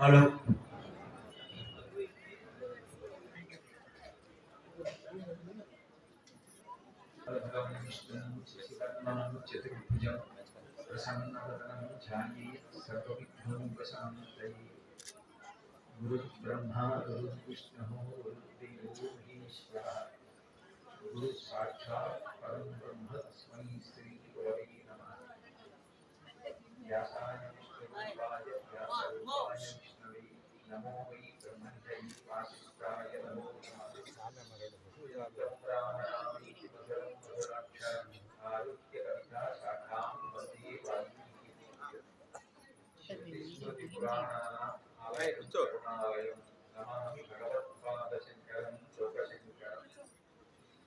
Hello చతుర్భుజం ప్రసన్నవదనం ధ్యాయేత్ సర్వవిఘ్నోపశాంతయే. గురుర్బ్రహ్మా గురుర్విష్ణుః గురుర్దేవో మహేశ్వరः. గురుః సాక్షాత్ పరం బ్రహ్మ తస్మై శ్రీ గురవే నమః. వ్యాసాయ విష్ణురూపాయ వ్యాసరూపాయ విష్ణవే నమో వై బ్రహ్మణ్యై వాసిష్ఠాయ నమో నమః. నమామి భగవత్పాదశంకరం లోకశంకరం.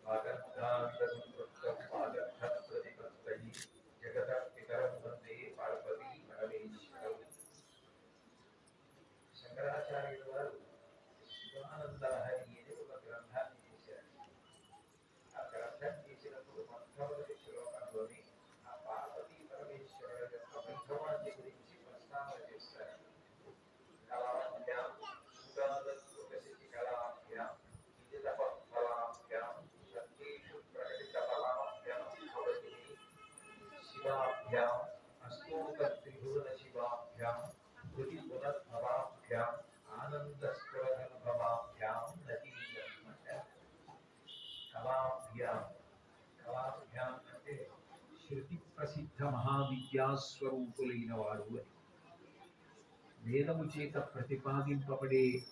వాగర్ధాంతసంపృక్తపాదర్థప్రతిపత్తయే జగతః పితరం వందే పార్వతీ పరమేశ్వరం. శంకరాచార్యుల వారు శివానందలహరి అనే ఒక గ్రంథాన్ని చేశారు. ఆ గ్రంథం చేసినప్పుడు మొట్టమొదటి శ్లోకంలోని ఆ పార్వతీ పరమేశ్వరుల యొక్క వైభవాన్ని గురించి ప్రస్తావన చేస్తారు. కళాభ్యాం ఉదాదత్వకసితి కళాభ్యాం విదితఫలాభ్యాం సత్యేషు ప్రకటితఫలాభ్యాం భవతి శివాభ్యాం అష్టోత్తత్రిభువన శివాభ్యాం కృతి పునర్భవాభ్యాం ఆనందస్ఫురదనుభవాభ్యాం నతీయత్మట. కళాభ్యాం కళాభ్యాం అంటే శృతి ప్రసిద్ధ మహావిద్యాస్వరూపులైన వారు అని. వేదము చేత ప్రతిపాదింపబడే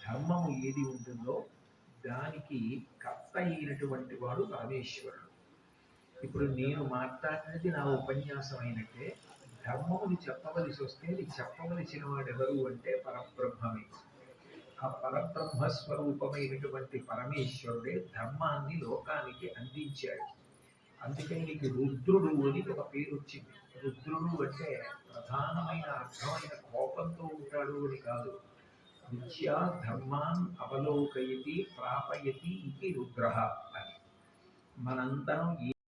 ధర్మము ఏది ఉంటుందో దానికి కర్త అయినటువంటి వాడు పరమేశ్వరుడు. ఇప్పుడు నేను మాట్లాడినది నా ఉపన్యాసం అయినట్టే. ధర్మముని చెప్పవలసి వస్తే అది చెప్పవలసిన వాడెవరు అంటే పరబ్రహ్మమే. ఆ పరబ్రహ్మ స్వరూపమైనటువంటి పరమేశ్వరుడే ధర్మాన్ని లోకానికి అందించాడు. అందుకని నీకు రుద్రుడు అని ఒక పేరు వచ్చింది. రుద్రుడు అంటే ప్రధానమైన అర్థమైన కోపంతో ఉంటాడు అని కాదు. విద్యా ధర్మాన్ అవలోకయతి ప్రాపయతి ఇది రుద్ర అని. మనందరం